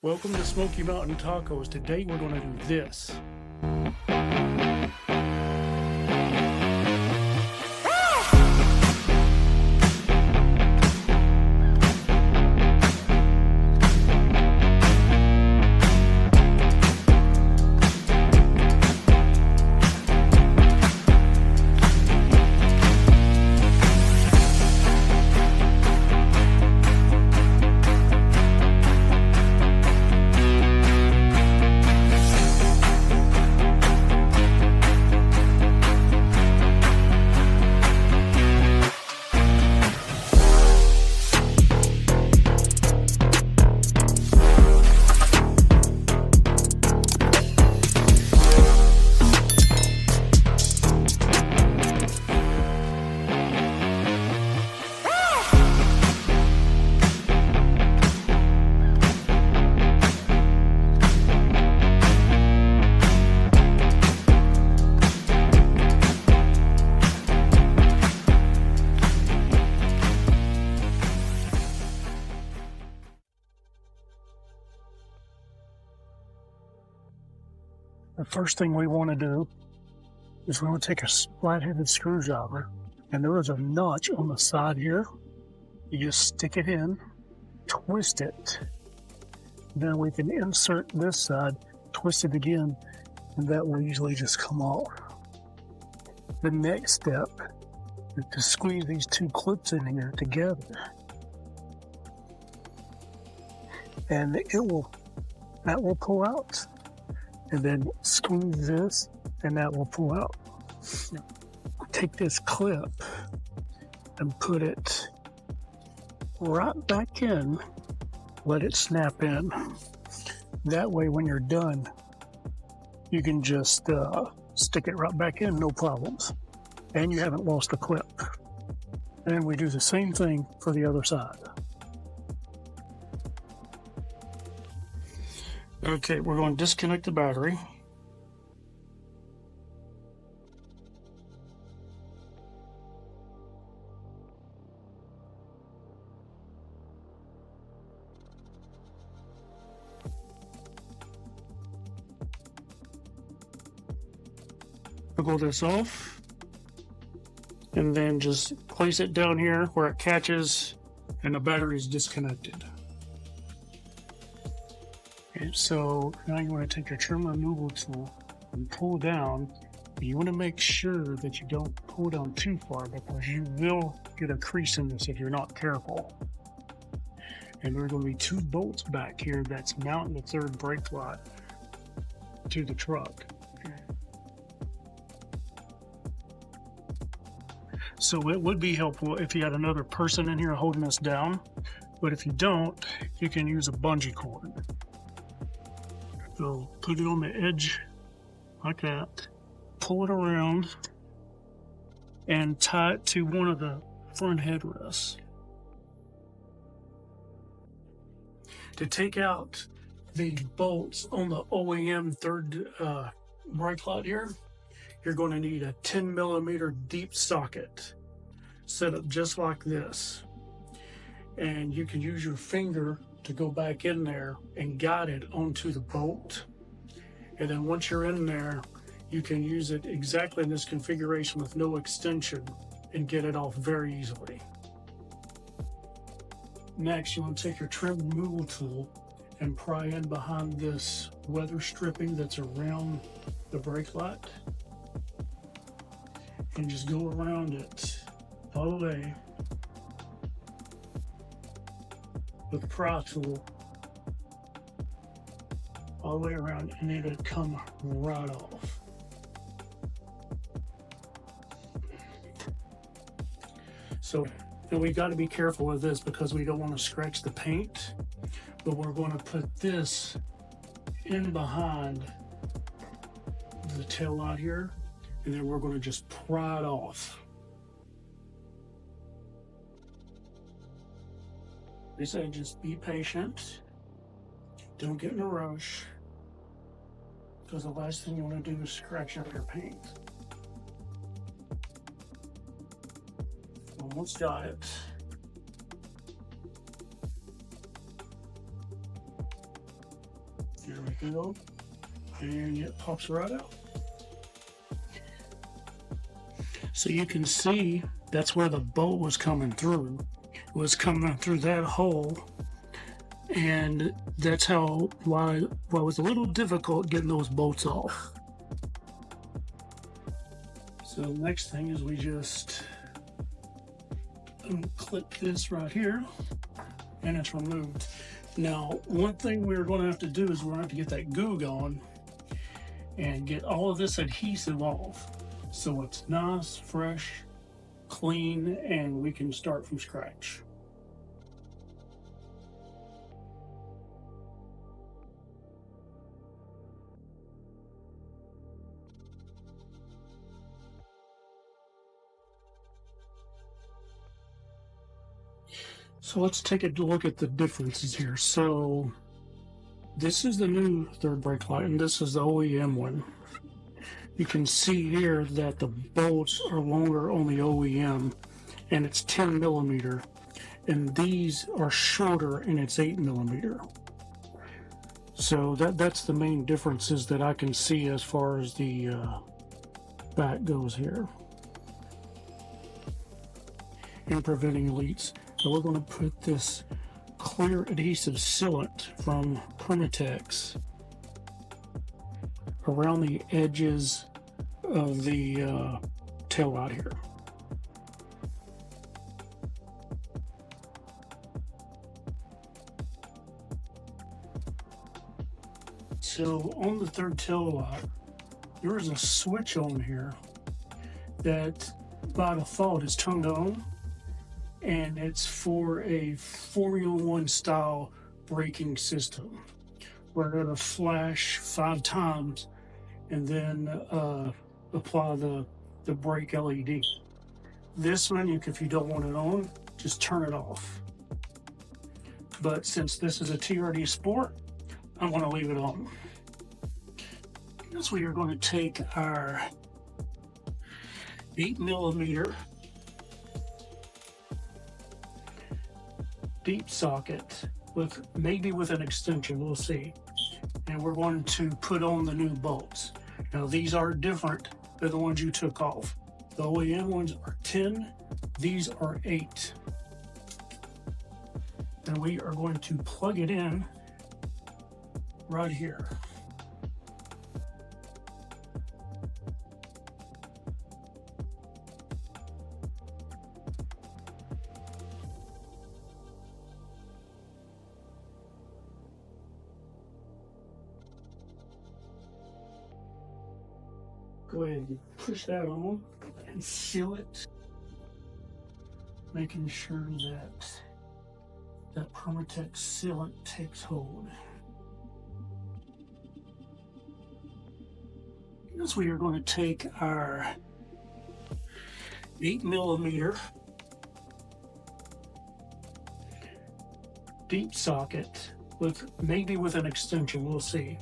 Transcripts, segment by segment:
Welcome to Smoky Mountain Tacos. Today we're going to do this. The first thing we want to do is we want to take a flat-headed screwdriver, and there is a notch on the side here. You just stick it in, twist it, then we can insert this side, twist it again, and that will usually just come off. The next step is to squeeze these two clips in here together, and that will pull out. And then squeeze this, and that will pull out. Take this clip and put it right back in. Let it snap in. That way, when you're done, you can just stick it right back in, no problems. And you haven't lost the clip. And we do the same thing for the other side. Okay, we're going to disconnect the battery. Toggle this off, and then just place it down here where it catches and the battery is disconnected. Okay, so now you want to take your trim removal tool and pull down. You want to make sure that you don't pull down too far, because you will get a crease in this if you're not careful. And there are going to be two bolts back here that's mounting the third brake light to the truck. So it would be helpful if you had another person in here holding this down, but if you don't, you can use a bungee cord. So put it on the edge like that, pull it around, and tie it to one of the front headrests. To take out the bolts on the OEM third brake light here, you're going to need a 10mm deep socket set up just like this. And you can use your finger to go back in there and guide it onto the bolt. And then once you're in there, you can use it exactly in this configuration with no extension and get it off very easily. Next, you want to take your trim removal tool and pry in behind this weather stripping that's around the brake light, and just go around it all the way with the pry tool, all the way around, and it'll come right off. So, and we got to be careful with this because we don't want to scratch the paint, but we're going to put this in behind the tail light here, and then we're going to just pry it off. They say just be patient, don't get in a rush, because the last thing you want to do is scratch up your paint. Almost got it. There we go. And it pops right out. So you can see that's where the bolt was coming through. It was coming through that hole, and that's why it was a little difficult getting those bolts off. So the next thing is we just unclip this right here, and it's removed. Now, one thing we're going to have to do is we're going to have to get that Goo Gone and get all of this adhesive off, so it's nice, fresh, clean, and we can start from scratch. So let's take a look at the differences here. So this is the new third brake light, and this is the OEM one. You can see here that the bolts are longer on the OEM, and it's 10 millimeter, and these are shorter, and it's 8 millimeter. So that's the main differences that I can see as far as the back goes here, and preventing leaks. So we're going to put this clear adhesive sealant from Permatex around the edges of the tail light here. So on the third tail light, there is a switch on here that by default is turned on, and it's for a Formula One style braking system. We're going to flash 5 times and then apply the brake LED. This one, if you don't want it on, just turn it off. But since this is a TRD Sport, I'm going to leave it on. So we are going to take our 8 millimeter deep socket maybe with an extension, we'll see. And we're going to put on the new bolts. Now these are different than the ones you took off. The OEM ones are 10, these are 8. And we are going to plug it in right here. Go ahead and push that on and seal it, making sure that Permatex sealant takes hold. Next, we are going to take our 8 millimeter deep socket maybe with an extension, we'll see.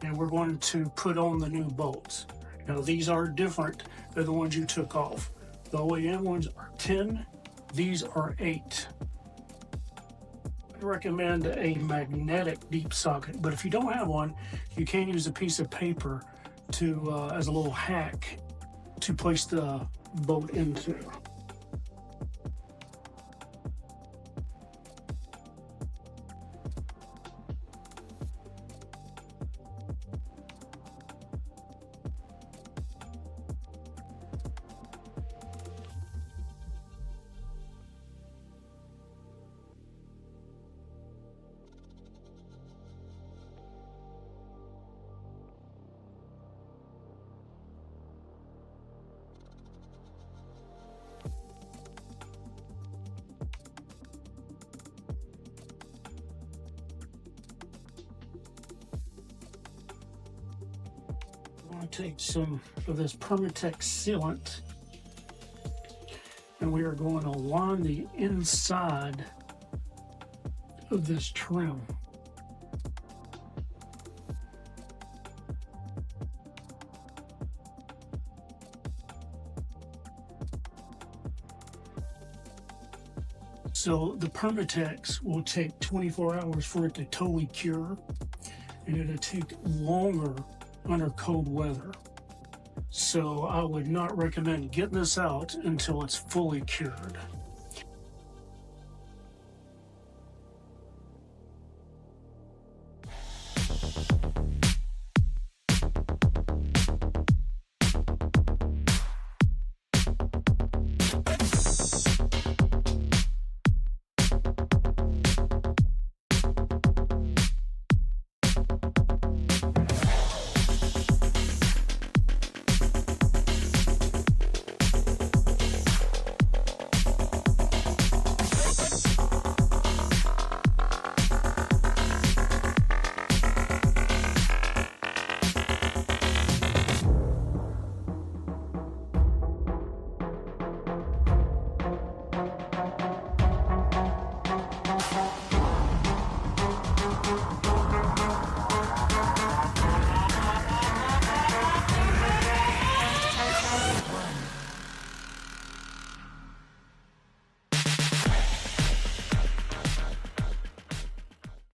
And we're going to put on the new bolts. Now these are different than the ones you took off. The OEM ones are 10, these are 8. I recommend a magnetic deep socket, but if you don't have one, you can use a piece of paper to as a little hack to place the bolt into. I'm going to take some of this Permatex sealant, and we are going to line the inside of this trim. So the Permatex will take 24 hours for it to totally cure, and it'll take longer under cold weather. So I would not recommend getting this out until it's fully cured.